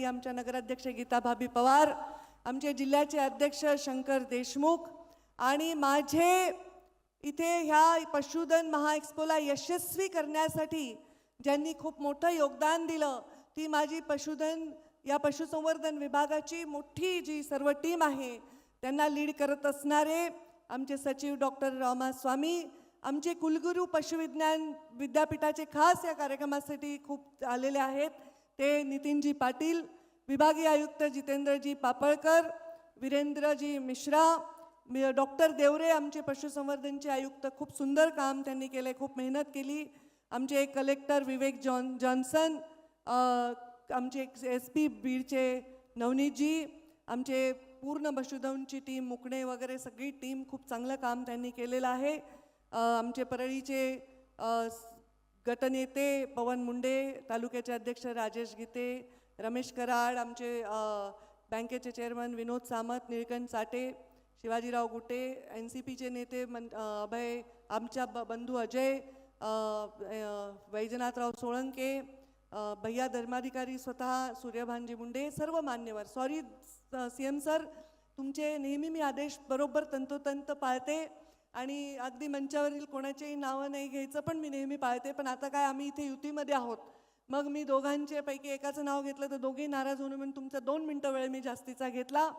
आमच्या नगराध्यक्ष गीता भाभी पवार, आमचे जिल्ह्याचे अध्यक्ष शंकर देशमुख आणि माझे इथे ह्या पशुधन महाएक्स्पोला यशस्वी करण्यासाठी ज्यांनी खूप मोठं योगदान दिलं ती माझी या पशुसंवर्धन विभागाची मोठी जी सर्व टीम आहे त्यांना लीड करत असणारे आमचे सचिव डॉक्टर रामास्वामी, आमचे कुलगुरू पशुविज्ञान विद्यापीठाचे खास या कार्यक्रमासाठी खूप आलेले आहेत ते नितीनजी पाटील, विभागीय आयुक्त जितेंद्रजी पापळकर, वीरेंद्रजी मिश्रा, डॉक्टर देवरे आमचे पशुसंवर्धनचे आयुक्त, खूप सुंदर काम त्यांनी केले, खूप मेहनत केली. आमचे कलेक्टर विवेक जॉन्सन, आमचे SP बीडचे नवनीतजी, आमचे पूर्ण पशुधनची टीम, मुकणे वगैरे सगळी टीम, खूप चांगलं काम त्यांनी केलेलं आहे. आमचे परळीचे गटनेते पवन मुंडे, तालुक्याचे अध्यक्ष राजेश गीते, रमेश कराड, आमचे बँकेचे चेअरमन विनोद सामत, निळकंठ चाटे, शिवाजीराव गुटे, NCPचे नेते अभय, आमच्या बंधू अजय, वैजनाथराव सोळंके, भैया धर्माधिकारी स्वतः, सूर्यभानजी मुंडे, सर्व मान्यवर. सॉरी CM सर, तुमचे नेहमी मी आदेश बरोबर तंतोतंत पाळते आणि अगदी मंचावरील कोणाचेही नावं नाही घ्यायचं पण मी नेहमी पाळते. पण आता काय आम्ही इथे युतीमध्ये आहोत, मग मी दोघांचे पैकी एकाचं नाव घेतलं तर दोघेही नाराज होऊन म्हणून तुमचा 2 मिनटं वेळ मी जास्तीचा घेतला.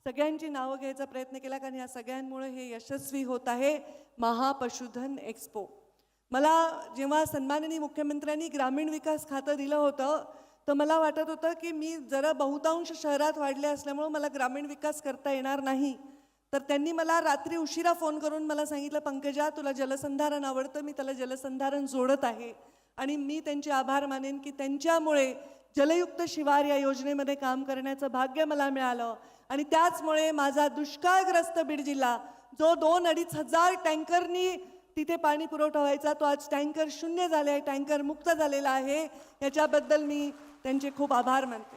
सगळ्यांची नावं घ्यायचा प्रयत्न केला कारण या सगळ्यांमुळे हे यशस्वी होत आहे महापशुधन एक्स्पो. मला जेव्हा सन्माननीय मुख्यमंत्र्यांनी ग्रामीण विकास खातं दिलं होतं तर मला वाटत होतं की मी जरा बहुतांश शहरात वाढले असल्यामुळे मला ग्रामीण विकास करता येणार नाही. तर त्यांनी मला रात्री उशिरा फोन करून मला सांगितलं, पंकजा तुला जलसंधारण आवडतं, मी त्याला जलसंधारण जोडत आहे. आणि मी त्यांचे आभार मानेन की त्यांच्यामुळे जलयुक्त शिवार या योजनेमध्ये काम करण्याचं भाग्य मला मिळालं. आणि त्याचमुळे माझा दुष्काळग्रस्त बीड जिल्हा जो 2-2.5 हजार टँकरनी तिथे पाणी पुरवठा व्हायचा तो आज टँकर शून्य झाले आहे, टँकर मुक्त झालेला आहे. याच्याबद्दल मी त्यांचे खूप आभार मानते.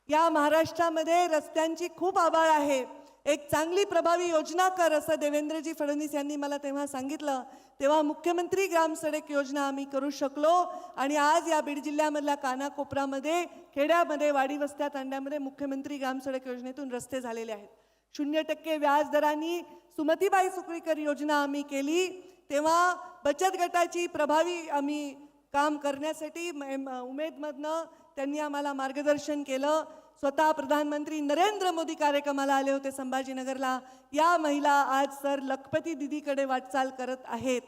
या महाराष्ट्रामध्ये रस्त्यांची खूप आभाळ आहे. एक चांगली प्रभावी योजना कर असं देवेंद्रजी फडणवीस यांनी मला तेव्हा सांगितलं. तेव्हा मुख्यमंत्री ग्राम सडक योजना आम्ही करू शकलो आणि आज या बीड जिल्ह्यामधल्या कानाकोपऱ्यामध्ये, खेड्यामध्ये, वाडी वस्त्या तांड्यामध्ये मुख्यमंत्री ग्राम सडक योजनेतून रस्ते झालेले आहेत. 0% व्याज दराने सुमतीबाई सुकळीकर योजना आम्ही केली. तेव्हा बचत गटाची प्रभावी आम्ही काम करण्यासाठी उमेदमधनं त्यांनी आम्हाला मार्गदर्शन केलं. स्वतः प्रधानमंत्री नरेंद्र मोदी कार्यक्रमाला आले होते संभाजीनगरला. या महिला आज सर लखपती दिदीकडे वाटचाल करत आहेत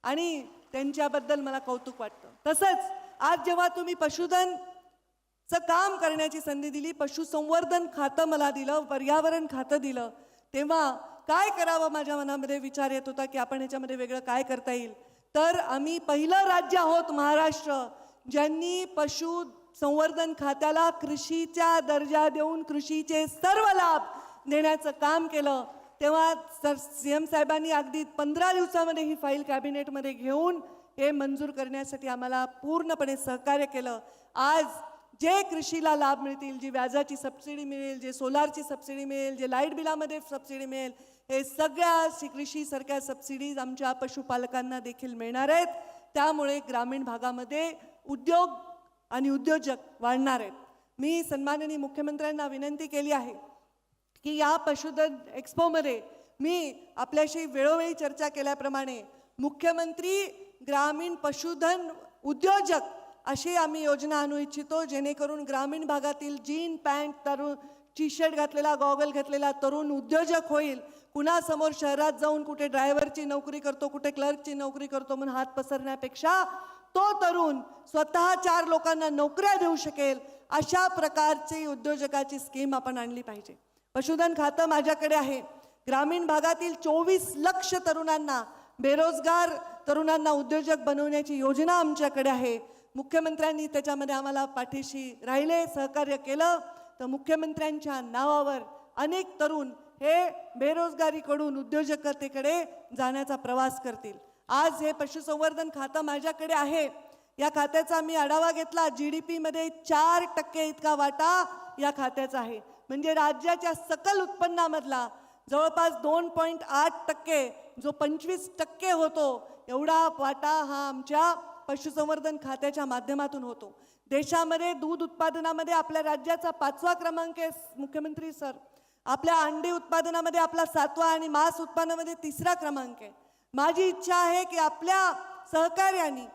आणि त्यांच्याबद्दल मला कौतुक वाटतं. तसंच आज जेव्हा तुम्ही पशुधनचं काम करण्याची संधी दिली, पशुसंवर्धन खातं मला दिलं, पर्यावरण खातं दिलं, तेव्हा काय करावं माझ्या मनामध्ये विचार येत होता की आपण ह्याच्यामध्ये वेगळं काय करता येईल. तर आम्ही पहिलं राज्य आहोत महाराष्ट्र ज्यांनी पशुसंवर्धन खात्याला कृषीचा दर्जा देऊन कृषीचे सर्व लाभ देण्याचं काम केलं. तेव्हा CM साहेबांनी अगदी 15 दिवसामध्ये ही फाईल कॅबिनेटमध्ये घेऊन हे मंजूर करण्यासाठी आम्हाला पूर्णपणे सहकार्य केलं. आज जे कृषीला लाभ मिळतील, जी व्याजाची सबसिडी मिळेल, जे सोलारची सबसिडी मिळेल, जे लाईट बिलामध्ये सबसिडी मिळेल, हे सगळ्या कृषीसारख्या सबसिडीज आमच्या पशुपालकांना देखील मिळणार आहेत. त्यामुळे ग्रामीण भागामध्ये उद्योग आणि उद्योजक वाढणार आहेत. मी सन्माननीय मुख्यमंत्र्यांना विनंती केली आहे की या पशुधन एक्स्पोमध्ये मी आपल्याशी वेळोवेळी चर्चा केल्याप्रमाणे मुख्यमंत्री ग्रामीण पशुधन उद्योजक अशी आम्ही योजना आणू इच्छितो जेणेकरून ग्रामीण भागातील जीन पॅन्ट तरुण, टी-शर्ट घातलेला, गॉगल घातलेला तरुण उद्योजक होईल. कुणासमोर शहरात जाऊन कुठे ड्रायव्हरची नोकरी करतो, कुठे क्लर्कची नोकरी करतो म्हणून हात पसरण्यापेक्षा तो तरुण स्वतः 4 लोकांना नोकऱ्या देऊ शकेल अशा प्रकारची उद्योजकाची स्कीम आपण आणली पाहिजे. पशुधन खातं माझ्याकडे आहे. ग्रामीण भागातील 24 लाख तरुणांना, बेरोजगार तरुणांना उद्योजक बनवण्याची योजना आमच्याकडे आहे. मुख्यमंत्र्यांनी त्याच्यामध्ये आम्हाला पाठीशी राहिले, सहकार्य केलं तर मुख्यमंत्र्यांच्या नावावर अनेक तरुण हे बेरोजगारीकडून उद्योजकतेकडे जाण्याचा प्रवास करतील. आज हे पशुसंवर्धन खातं माझ्याकडे आहे. या खात्याचा मी आढावा घेतला. GDP मध्ये 4% इतका वाटा या खात्याचा आहे. म्हणजे राज्याच्या सकल उत्पन्नामधला जवळपास 2.8% जो 25% होतो एवढा वाटा हा आमच्या पशुसंवर्धन खात्याच्या माध्यमातून होतो. देशामध्ये दूध उत्पादनामध्ये आपल्या राज्याचा 5वा क्रमांक आहे मुख्यमंत्री सर. आपल्या अंडी उत्पादनामध्ये आपला 7वा आणि मांस उत्पादनामध्ये 3रा क्रमांक आहे. माझी इच्छा आहे की आपल्या सहकार्याने